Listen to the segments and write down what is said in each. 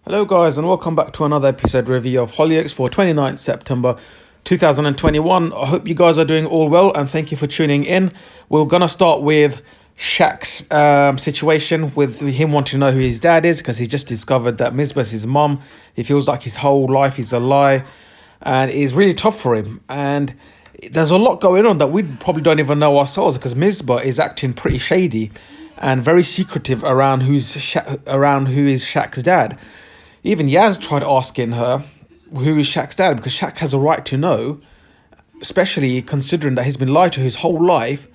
Hello guys and welcome back to another episode review of Hollyoaks for 29th September 2021. I hope you guys are doing all well and thank you for tuning in. We're going to start with Shaq's situation with him wanting to know who his dad is because he just discovered that Mizbah's his mum. He feels like his whole life is a lie and it is really tough for him. And there's a lot going on that we probably don't even know ourselves because Mizbah is acting pretty shady and very secretive around who is Shaq's dad. Even Yaz tried asking her who is Shaq's dad because Shaq has a right to know, especially considering that he's been lied to his whole life,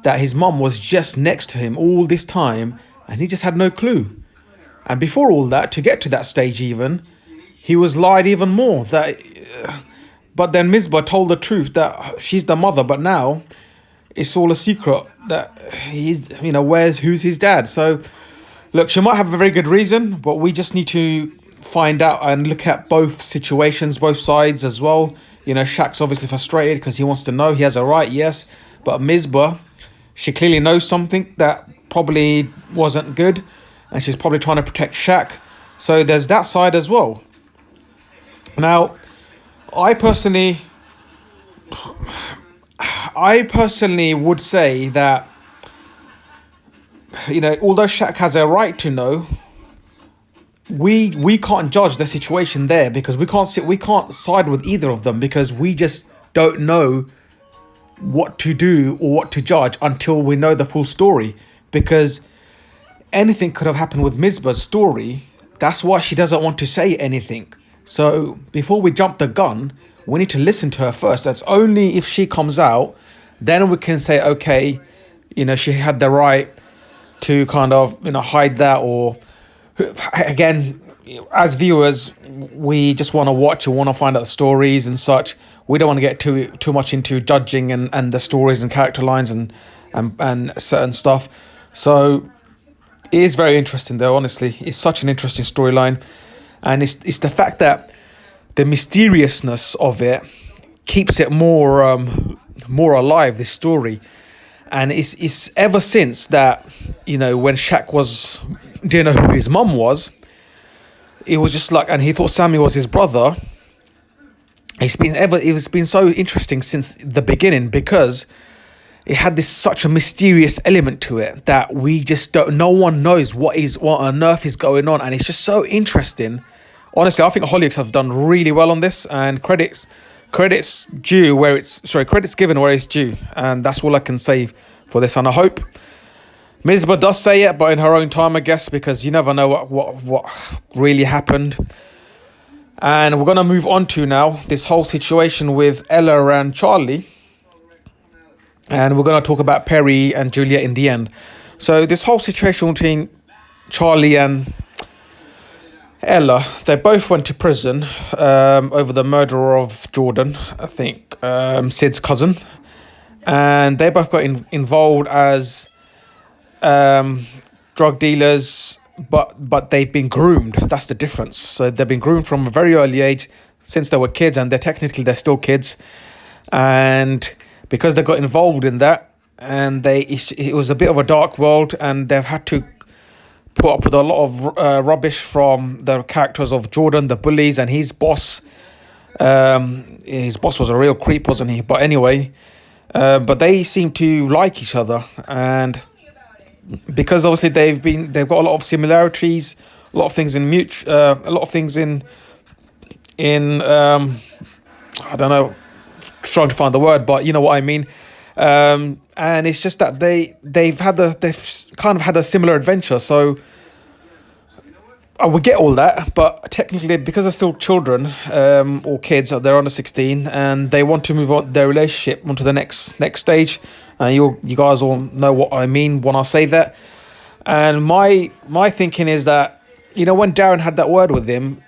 that his mum was just next to him all this time and he just had no clue. And before all that, to get to that stage even, he was lied even more. But then Mizbah told the truth that she's the mother, but now it's all a secret that who's his dad. So look, she might have a very good reason, but we just need to find out and look at both situations, both sides as well. Shaq's obviously frustrated because he wants to know. He has a right, yes. But Mizbah, she clearly knows something that probably wasn't good. And she's probably trying to protect Shaq. So there's that side as well. Now, I personally would say that, although Shaq has a right to know, we can't judge the situation there because we can't side with either of them because we just don't know what to do or what to judge until we know the full story, because anything could have happened with Mizbah's story. That's why she doesn't want to say anything. So before we jump the gun, we need to listen to her first. That's only if she comes out, then we can say, okay, she had the right to kind of hide that. Or again, as viewers, we just want to watch and want to find out the stories and such. We don't want to get too much into judging and the stories and character lines and certain stuff. So it is very interesting though, honestly. It's such an interesting storyline. And it's the fact that the mysteriousness of it keeps it more alive, this story. And it's ever since that, when Shaq didn't know who his mum was, it was just like, and he thought Sammy was his brother. It's been so interesting since the beginning because it had such a mysterious element to it that we just no one knows what on earth is going on. And it's just so interesting. Honestly, I think Hollyoaks have done really well on this, and credits given where it's due, and that's all I can say for this. And I hope Mizbah does say it, but in her own time, I guess, because you never know what really happened. And we're gonna move on to now this whole situation with Ella and Charlie, and we're gonna talk about Peri and Juliet in the end. So this whole situation between Charlie and Ella, they both went to prison over the murder of Jordan, I think, Sid's cousin. And they both got involved as drug dealers, but they've been groomed. That's the difference. So they've been groomed from a very early age since they were kids, and they're still kids. And because they got involved in that, and it was a bit of a dark world, and they've had to put up with a lot of rubbish from the characters of Jordan, the bullies, and his boss. His boss was a real creep, wasn't he? But anyway, but they seem to like each other, and because obviously they've got a lot of similarities, a lot of things in I don't know, trying to find the word, but you know what I mean. And it's just that they've kind of had a similar adventure. So I would get all that, but technically because they're still children or kids, they're under 16, and they want to move on their relationship onto the next stage. You guys all know what I mean when I say that. And my thinking is that when Darren had that word with him,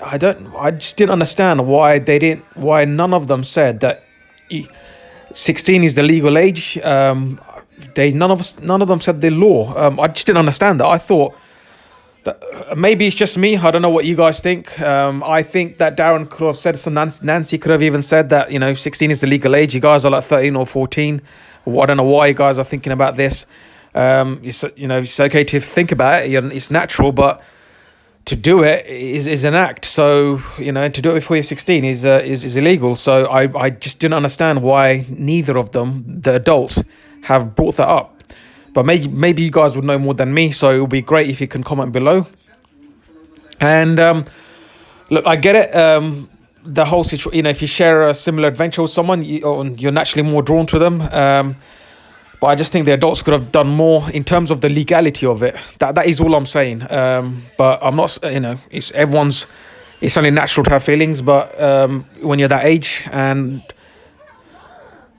I just didn't understand why none of them said that 16 is the legal age. None of them said the law. I just didn't understand that. I thought that maybe it's just me. I don't know what you guys think. I think that Darren could have said some. Nancy could have even said that 16 is the legal age. You guys are like 13 or 14. I don't know why you guys are thinking about this. It's okay to think about it. It's natural, but to do it is an act. So, to do it before you're 16 is illegal. So I just didn't understand why neither of them, the adults, have brought that up. But maybe you guys would know more than me. So it would be great if you can comment below. And look, I get it. The whole situation, if you share a similar adventure with someone, you're naturally more drawn to them. But I just think the adults could have done more in terms of the legality of it. That is all I'm saying. But I'm not, it's only natural to have feelings, but when you're that age, and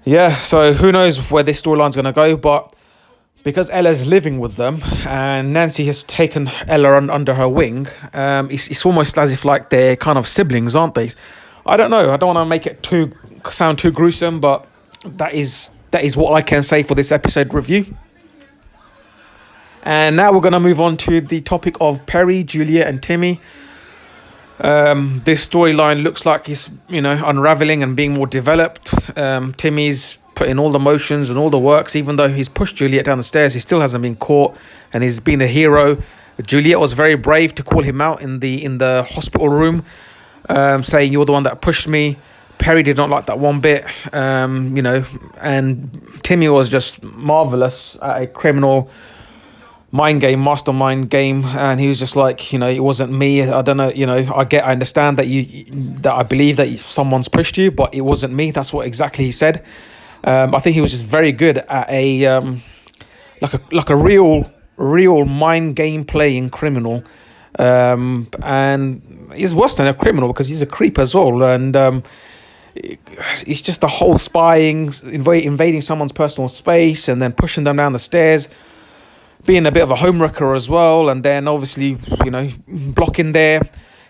yeah, so who knows where this storyline's going to go. But because Ella's living with them and Nancy has taken Ella under her wing, it's almost as if like they're kind of siblings, aren't they? I don't know. I don't want to make it sound too gruesome, but that is what I can say for this episode review. And now we're going to move on to the topic of Peri, Juliet and Timmy. This storyline looks like it's, unraveling and being more developed. Timmy's put in all the motions and all the works. Even though he's pushed Juliet down the stairs, he still hasn't been caught, and he's been a hero. Juliet was very brave to call him out in the hospital room, saying, "You're the one that pushed me." Peri did not like that one bit, and Timmy was just marvelous at a criminal mastermind game, and he was just like, it wasn't me. I don't know, I understand that I believe that someone's pushed you, but it wasn't me. That's what exactly he said. I think he was just very good at a like a real mind game playing criminal, and he's worse than a criminal because he's a creep as well, and it's just the whole spying, invading someone's personal space and then pushing them down the stairs, being a bit of a homewrecker as well, and then obviously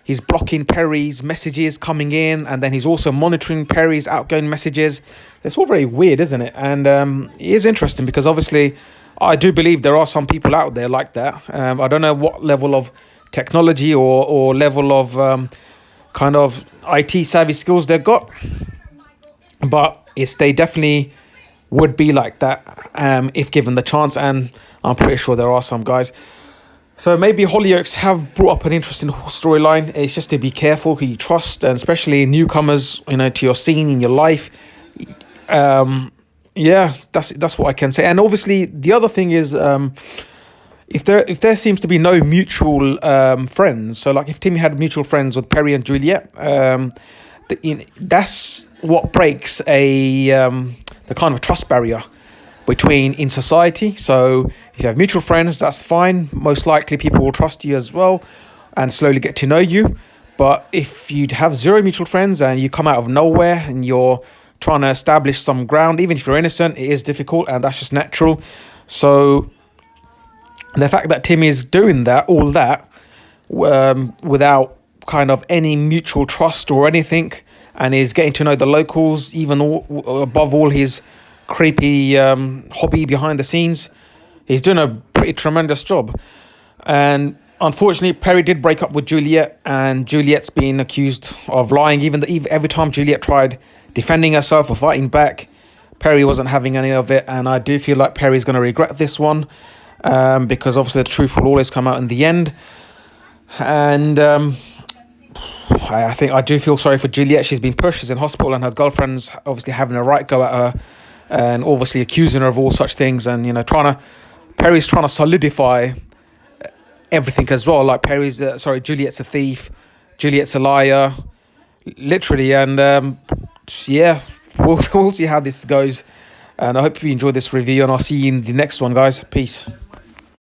he's blocking Peri's messages coming in, and then he's also monitoring Peri's outgoing messages. It's all very weird, isn't it? And it is interesting because obviously I do believe there are some people out there like that. I don't know what level of technology or level of kind of IT savvy skills they've got, but they definitely would be like that if given the chance, and I'm pretty sure there are some guys. So maybe Hollyoaks have brought up an interesting storyline. It's just to be careful who you trust, and especially newcomers, to your scene in your life. That's what I can say. And obviously the other thing is, if there seems to be no mutual friends, so like if Timmy had mutual friends with Peri and Juliet, that's what breaks the kind of trust barrier in society. So if you have mutual friends, that's fine. Most likely people will trust you as well and slowly get to know you. But if you'd have zero mutual friends and you come out of nowhere and you're trying to establish some ground, even if you're innocent, it is difficult, and that's just natural. So the fact that Timmy is doing all that without kind of any mutual trust or anything, and is getting to know the locals, even above all his creepy hobby behind the scenes, he's doing a pretty tremendous job. And unfortunately, Peri did break up with Juliet, and Juliet's been accused of lying. Every time Juliet tried defending herself or fighting back, Peri wasn't having any of it, and I do feel like Peri's going to regret this one, because obviously the truth will always come out in the end. And I do feel sorry for Juliet. She's been pushed, she's in hospital, and her girlfriend's obviously having a right go at her, and obviously accusing her of all such things, and Peri's trying to solidify everything as well. Like Juliet's a thief, Juliet's a liar, literally. And we'll see how this goes. And I hope you enjoyed this review, and I'll see you in the next one, guys. Peace.